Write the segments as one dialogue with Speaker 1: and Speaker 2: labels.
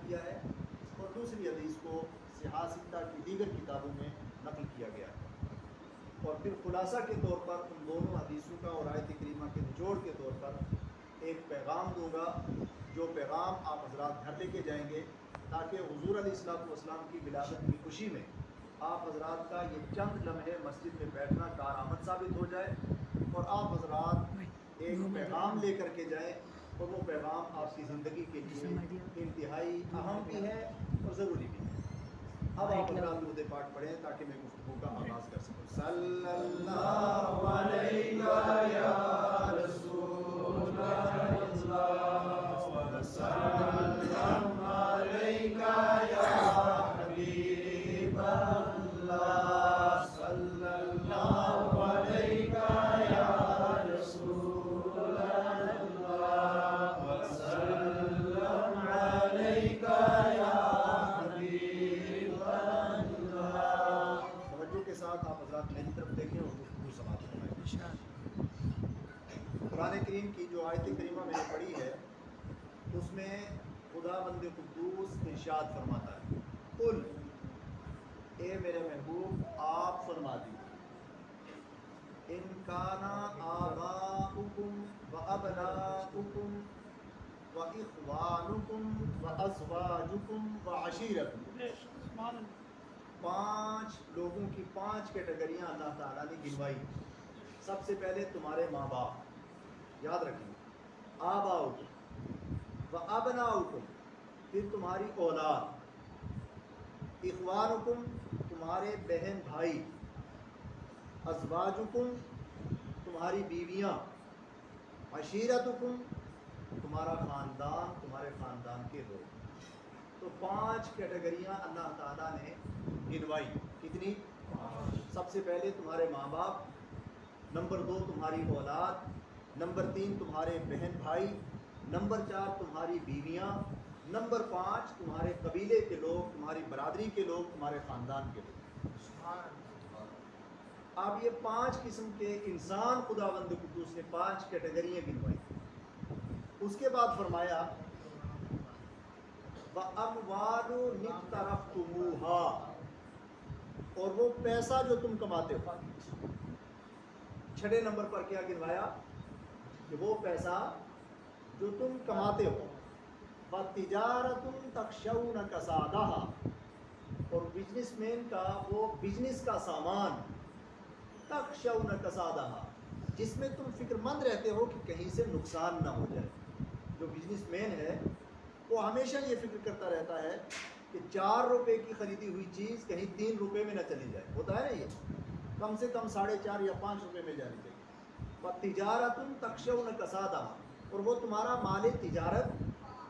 Speaker 1: کیا ہے اور دوسری حدیث کو صحاح ستہ کی دیگر کتابوں میں نقل کیا گیا ہے۔ اور پھر خلاصہ کے طور پر ان دونوں حدیثوں کا اور آیت کریمہ کے نچوڑ کے طور پر ایک پیغام دوں گا، جو پیغام آپ حضرات گھر لے کے جائیں گے، تاکہ حضور علیہ الصلوۃ والسلام کی ولادت کی خوشی میں آپ حضرات کا یہ چند لمحے مسجد میں بیٹھنا کارآمد ثابت ہو جائے، اور آپ حضرات ایک پیغام لے کر کے جائیں، اور وہ پیغام آپ کی زندگی کے لیے انتہائی اہم بھی ہے اور ضروری بھی ہے۔ اب آپ حضرات درود پاک پڑھیں تاکہ میں گفتگو کا آغاز کر سکوں۔ صلی اللہ علیہ یا رسول اللہ وسلم علیکہ یا حبیب اللہ، صلی اللہ علیکہ یا رسول اللہ وسلم علیکہ یا حبیب اللہ۔ توجہ کے ساتھ آپ حضرات میری طرف دیکھیں اور گفتگو سماعت فرمائیں۔ قرآن کریم کی جو آیت کریمہ میں نے پڑھی ہے اس میں خدا بند قدوس ارشاد فرماتا ہے، قل، اے میرے محبوب آپ فرما دیجیے، ان کانا آباؤکم و ابناؤکم و اخوانکم و ازواجکم و عشیرتکم، 5 لوگوں کی 5 کیٹیگریاں اللہ تعالیٰ نے گنوائی۔ سب سے پہلے تمہارے ماں باپ، یاد رکھیں، آباؤکم و ابناؤکم، پھر تمہاری اولاد، اخوانکم تمہارے بہن بھائی، ازواجکم تمہاری بیویاں، عشیرتکم تمہارا خاندان، تمہارے خاندان کے لوگ۔ تو 5 کیٹیگریاں اللہ تعالیٰ نے گنوائی۔ کتنی؟ 5۔ سب سے پہلے تمہارے ماں باپ، نمبر 2 تمہاری اولاد، نمبر 3 تمہارے بہن بھائی، نمبر 4 تمہاری بیویاں، نمبر 5 تمہارے قبیلے کے لوگ، تمہاری برادری کے لوگ، تمہارے خاندان کے لوگ۔ اب یہ 5 قسم کے انسان خداوند قدوس نے 5 کیٹیگریاں گنوائی۔ اس کے بعد فرمایا وَأَمْوَالٌ اقْتَرَفْتُمُوهَا، اور وہ پیسہ جو تم کماتے ہو۔ 6 نمبر پر کیا گنوایا؟ کہ وہ پیسہ جو تم کماتے ہو۔ وَتِجَارَةٌ تَخْشَوْنَ كَسَادَهَا، اور بزنس مین کا وہ بزنس کا سامان، تَخْشَوْنَ كَسَادَهَا، جس میں تم فکر مند رہتے ہو کہ کہیں سے نقصان نہ ہو جائے۔ جو بزنس مین ہے وہ ہمیشہ یہ فکر کرتا رہتا ہے کہ 4 روپے کی خریدی ہوئی چیز کہیں 3 روپے میں نہ چلی جائے، ہوتا ہے نا، یہ کم سے کم 4.5 یا 5 روپے میں جانی چاہیے۔ وَتِجَارَةٌ تَخْشَوْنَ كَسَادَهَا، اور وہ تمہارا مال تجارت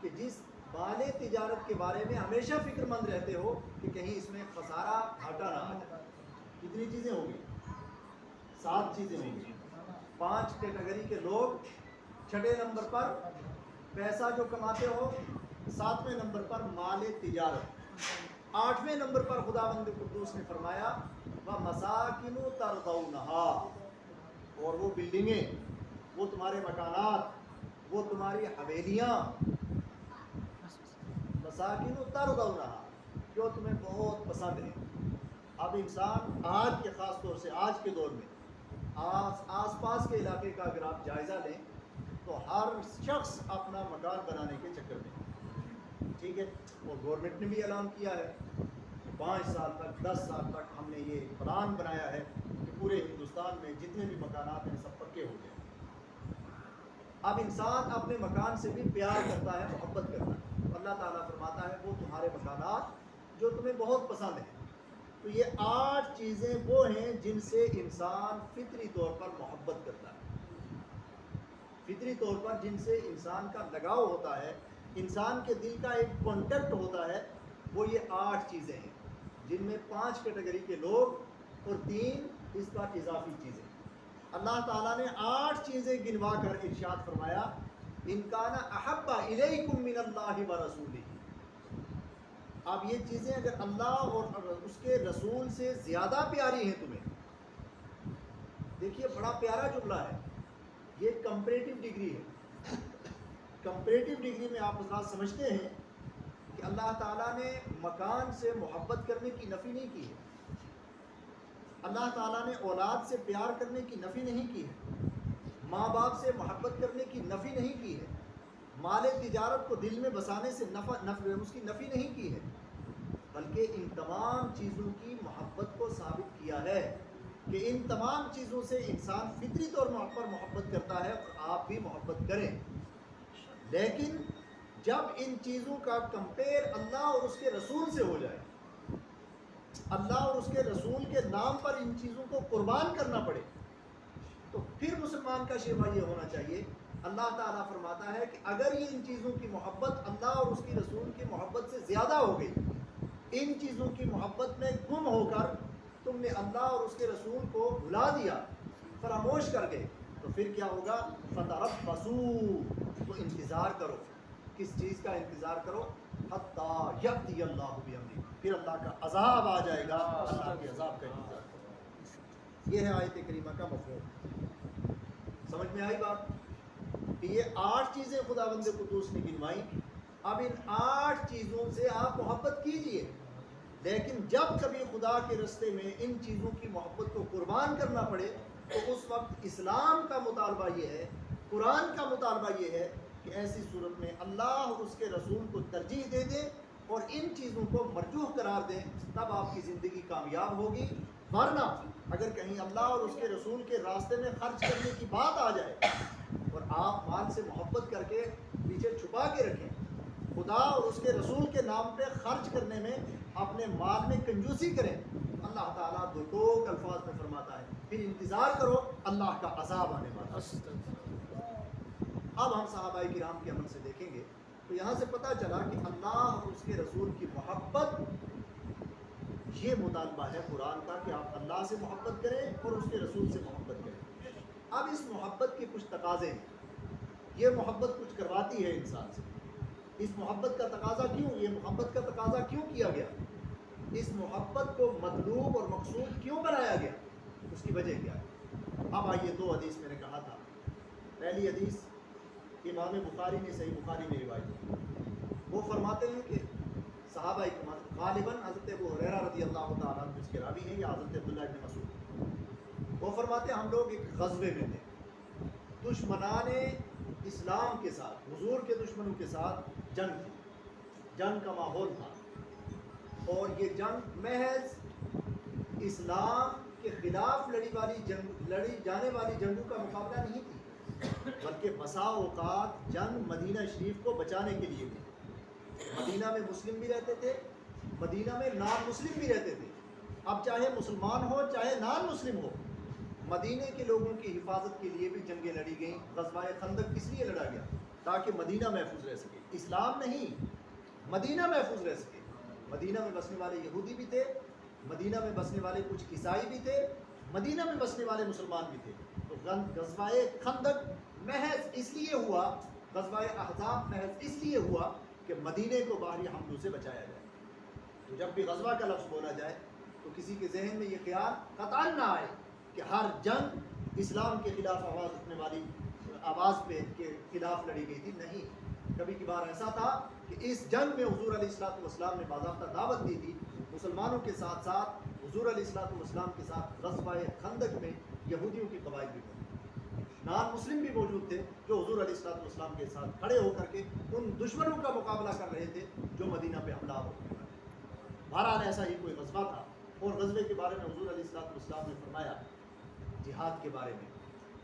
Speaker 1: کہ جس مال تجارت کے بارے میں ہمیشہ فکر مند رہتے ہو کہ کہیں اس میں خسارہ گھاٹا نہ آ جائے۔ کتنی چیزیں ہوں گی؟ 7 چیزیں ہوں گی۔ 5 کیٹیگری کے لوگ، 6 نمبر پر پیسہ جو کماتے ہو، 7ویں نمبر پر مال تجارت، 8ویں نمبر پر خداوند قدوس نے فرمایا وَمَسَاكِنُ تَرْضَوْنَهَا، اور وہ بلڈنگیں، وہ تمہارے مکانات، وہ تمہاری حویلیاں، مساکن ترضونها، جو تمہیں بہت پسند ہے۔ اب انسان آج کے، خاص طور سے آج کے دور میں آس پاس کے علاقے کا اگر آپ جائزہ لیں تو ہر شخص اپنا مکان بنانے کے چکر میں، ٹھیک ہے، اور گورنمنٹ نے بھی اعلان کیا ہے کہ 5 سال تک، 10 سال تک ہم نے یہ پلان بنایا ہے کہ پورے ہندوستان میں جتنے بھی مکانات ہیں سب پکے ہو جائیں۔ اب انسان اپنے مکان سے بھی پیار کرتا ہے، محبت کرتا ہے، اللہ تعالیٰ فرماتا ہے وہ تمہارے مکانات جو تمہیں بہت پسند ہیں۔ تو یہ 8 چیزیں وہ ہیں جن سے انسان فطری طور پر محبت کرتا ہے، فطری طور پر جن سے انسان کا لگاؤ ہوتا ہے، انسان کے دل کا ایک کانٹیکٹ ہوتا ہے، وہ یہ 8 چیزیں ہیں، جن میں 5 کیٹیگری کے لوگ اور 3 اس پر اضافی چیزیں۔ اللہ تعالیٰ نے 8 چیزیں گنوا کر ارشاد فرمایا ان کان احب الیکم من اللہ ورسولہ۔ اب یہ چیزیں اگر اللہ اور اس کے رسول سے زیادہ پیاری ہیں تمہیں، دیکھیے بڑا پیارا جملہ ہے، یہ کمپیریٹیو ڈگری ہے۔ کمپیریٹیو ڈگری میں آپ حضرات سمجھتے ہیں کہ اللہ تعالیٰ نے مکان سے محبت کرنے کی نفی نہیں کی ہے، اللہ تعالیٰ نے اولاد سے پیار کرنے کی نفی نہیں کی ہے، ماں باپ سے محبت کرنے کی نفی نہیں کی ہے، مال تجارت کو دل میں بسانے سے اس کی نفی نہیں کی ہے، بلکہ ان تمام چیزوں کی محبت کو ثابت کیا ہے کہ ان تمام چیزوں سے انسان فطری طور پر محبت کرتا ہے، اور آپ بھی محبت کریں۔ لیکن جب ان چیزوں کا کمپیئر اللہ اور اس کے رسول سے ہو جائے، اللہ اور اس کے رسول کے نام پر ان چیزوں کو قربان کرنا پڑے، تو پھر مسلمان کا شیوا یہ ہونا چاہیے۔ اللہ تعالیٰ فرماتا ہے کہ اگر یہ ان چیزوں کی محبت اللہ اور اس کی رسول کی محبت سے زیادہ ہو گئی، ان چیزوں کی محبت میں گم ہو کر تم نے اللہ اور اس کے رسول کو بھلا دیا، فراموش کر گئے، تو پھر کیا ہوگا؟ فَتَرَبَّصُوا، تو انتظار کرو۔ کس چیز کا انتظار کرو؟ حَتَّى يَأْتِيَ اللَّهُ بِأَمْرِهِ، پھر اللہ کا عذاب آ جائے گا، اللہ کے عذاب کا انتظار کرو۔ یہ ہے آیت کریمہ کا مفہوم۔ سمجھ میں آئی بات؟ کہ یہ 8 چیزیں خداوند قدوس نے گنوائیں، اب ان 8 چیزوں سے آپ محبت کیجئے، لیکن جب کبھی خدا کے رستے میں ان چیزوں کی محبت کو قربان کرنا پڑے تو اس وقت اسلام کا مطالبہ یہ ہے، قرآن کا مطالبہ یہ ہے کہ ایسی صورت میں اللہ اور اس کے رسول کو ترجیح دے دیں اور ان چیزوں کو مرجوح قرار دیں، تب آپ کی زندگی کامیاب ہوگی۔ ورنہ اگر کہیں اللہ اور اس کے رسول کے راستے میں خرچ کرنے کی بات آ جائے اور آپ مال سے محبت کر کے پیچھے چھپا کے رکھیں، خدا اور اس کے رسول کے نام پہ خرچ کرنے میں اپنے مال میں کنجوسی کریں، اللہ تعالیٰ دو ٹوک الفاظ میں فرماتا ہے پھر انتظار کرو، اللہ کا عذاب آنے والا ہے۔ اب ہم صحابہ کرام کے عمل سے دیکھیں گے تو یہاں سے پتہ چلا کہ اللہ اور اس کے رسول کی محبت، یہ مطالبہ ہے قرآن کا کہ آپ اللہ سے محبت کریں اور اس کے رسول سے محبت کریں۔ اب اس محبت کے کچھ تقاضے ہیں، یہ محبت کچھ کرواتی ہے انسان سے۔ اس محبت کا تقاضا کیوں، یہ محبت کا تقاضا کیوں کیا گیا، اس محبت کو مطلوب اور مقصود کیوں بنایا گیا، اس کی وجہ کیا ہے؟ اب آئیے 2 حدیث میں نے کہا تھا۔ پہلی حدیث امام بخاری نے صحیح بخاری میں روایت کی، وہ فرماتے ہیں کہ صحابہ اکرام، غالباً حضرت ابو ہریرہ رضی اللہ تعالیٰ عنہ اس کے راوی ہیں، یا حضرت عبداللہ بن مسعود، وہ فرماتے ہیں ہم لوگ ایک غزوے میں تھے، دشمنان اسلام کے ساتھ، حضور کے دشمنوں کے ساتھ جنگ تھی، جنگ کا ماحول تھا، اور یہ جنگ محض اسلام کے خلاف لڑی جانے والی جنگوں کا مقابلہ نہیں تھی، بلکہ بسا اوقات جنگ مدینہ شریف کو بچانے کے لیے تھی۔ مدینہ میں مسلم بھی رہتے تھے، مدینہ میں نان مسلم بھی رہتے تھے، اب چاہے مسلمان ہو چاہے نان مسلم ہو، مدینہ کے لوگوں کی حفاظت کے لیے بھی جنگیں لڑی گئیں۔ غزوہ خندق کس لیے لڑا گیا؟ تاکہ مدینہ محفوظ رہ سکے، اسلام نہیں، مدینہ محفوظ رہ سکے۔ مدینہ میں بسنے والے یہودی بھی تھے، مدینہ میں بسنے والے کچھ عیسائی بھی تھے، مدینہ میں بسنے والے مسلمان بھی تھے۔ تو غزوہ خندق محض اس لیے ہوا، غزوہ احزاب محض اس لیے ہوا کہ مدینہ کو باہری حملوں سے بچایا جائے۔ تو جب بھی غزوہ کا لفظ بولا جائے تو کسی کے ذہن میں یہ خیال قطعاً نہ آئے کہ ہر جنگ اسلام کے خلاف آواز اٹھنے والی آواز پہ کے خلاف لڑی گئی تھی، نہیں، کبھی کبھار ایسا تھا کہ اس جنگ میں حضور علیہ الصلوۃ والسلام نے باضابطہ دعوت دی تھی، مسلمانوں کے ساتھ ساتھ حضور علیہ الصلوۃ والسلام کے ساتھ غزوہ خندق میں یہودیوں کے قبائل بھی موجود، نان مسلم بھی موجود تھے جو حضور علیہ الصلوۃ والسلام کے ساتھ کھڑے ہو کر کے ان دشمنوں کا مقابلہ کر رہے تھے جو مدینہ پہ حملہ ہو رہے تھے۔ بہرحال ایسا ہی کوئی غزوہ تھا، اور غزوے کے بارے میں حضور علیہ الصلوۃ والسلام نے فرمایا جہاد کے بارے میں۔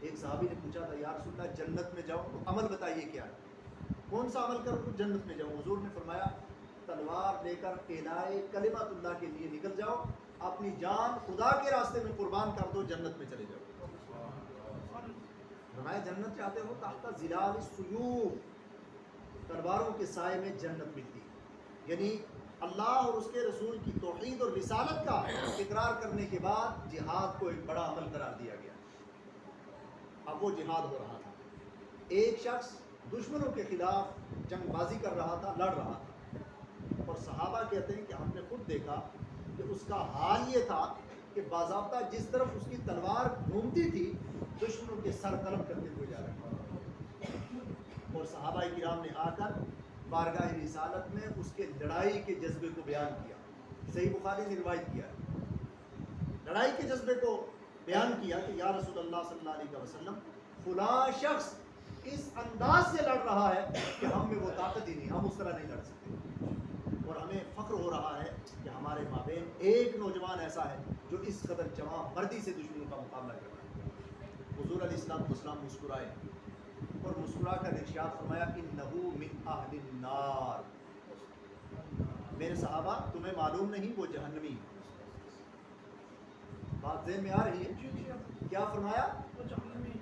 Speaker 1: ایک صحابی نے پوچھا تھا، یا رسول اللہ جنت میں جاؤں تو عمل بتائیے کیا ہے، کون سا عمل کروں تو جنت میں جاؤں؟ حضور نے فرمایا تلوار لے کر اعلاء کلمت اللہ کے لیے نکل جاؤ، اپنی جان خدا کے راستے میں قربان کر دو، جنت میں چلے جاؤ۔ فرمایا جنت چاہتے ہو تحت ظلال السیوف، تلواروں کے سائے میں جنت ملتی ہے، یعنی اللہ اور اس کے رسول کی توحید اور رسالت کا اقرار کرنے کے بعد جہاد کو ایک بڑا عمل قرار دیا گیا۔ اب وہ جہاد ہو رہا تھا، ایک شخص دشمنوں کے خلاف جنگ بازی کر رہا تھا، لڑ رہا تھا، اور صحابہ کہتے ہیں کہ ہم نے خود دیکھا کہ اس کا حال یہ تھا کہ باضابطہ جس طرف اس کی تلوار گھومتی تھی دشمنوں کے سر قلم کرتے ہوئے جا رہے تھے، اور صحابہ کرام نے آ کر بارگاہ رسالت میں اس کے لڑائی کے جذبے کو بیان کیا. صحیح بخاری نے روایت کیا ہے. لڑائی کے جذبے کو بیان کیا کہ یا رسول اللہ صلی اللہ علیہ وسلم فلاں شخص اس انداز سے لڑ رہا ہے کہ ہم میں وہ طاقت ہی نہیں, ہم اس طرح نہیں لڑ سکتے, اور ہمیں فخر ہو رہا ہے کہ ہمارے مابین ایک نوجوان ایسا ہے جو اس قدر جواں مردی سے دشمنوں کا مقابلہ کر رہا ہے. حضور علیہ السلام والسلام مسکرائے اور مسکرا کر ارشاد فرمایا انہو من اہل النار, میرے صحابہ تمہیں معلوم نہیں وہ جہنمی. بات ذہن میں آ رہی ہے؟ کیا فرمایا؟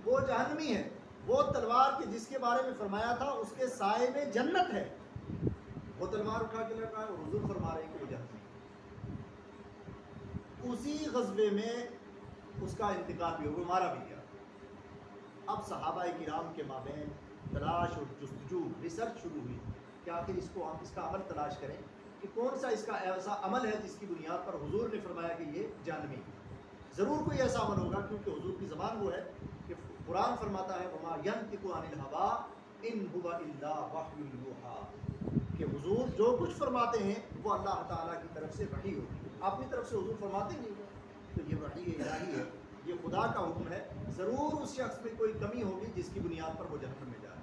Speaker 1: وہ جہنمی ہے. وہ تلوار کے جس کے بارے میں فرمایا تھا اس کے سائے میں جنت ہے, وہ تلوار اٹھا کے لڑ رہا ہے اور حضور فرما رہے ہیں کہ وہ جہنمی ہے. اسی غزوے میں اس کا انتقال بھی ہو گیا, مارا بھی گیا. اب صحابہ کرام کے مابین تلاش اور جستجو ریسرچ شروع ہوئی کہ آخر اس کا عمل تلاش کریں کہ کون سا اس کا ایسا عمل ہے جس کی بنیاد پر حضور نے فرمایا کہ یہ جہنمی ہے. ضرور کوئی ایسا عمل ہوگا, کیونکہ حضور کی زبان وہ ہے کہ قرآن فرماتا ہے وما ینطق عن الہوی ان هو الا وحی یوحی, کہ حضور جو کچھ فرماتے ہیں وہ اللہ تعالیٰ کی طرف سے وحی ہوتی ہے. اپنی طرف سے حضور فرماتے نہیں, تو یہ وحی الہی ہے, یہ خدا کا حکم ہے. ضرور اس شخص میں کوئی کمی ہوگی جس کی بنیاد پر وہ جہنم میں جائے.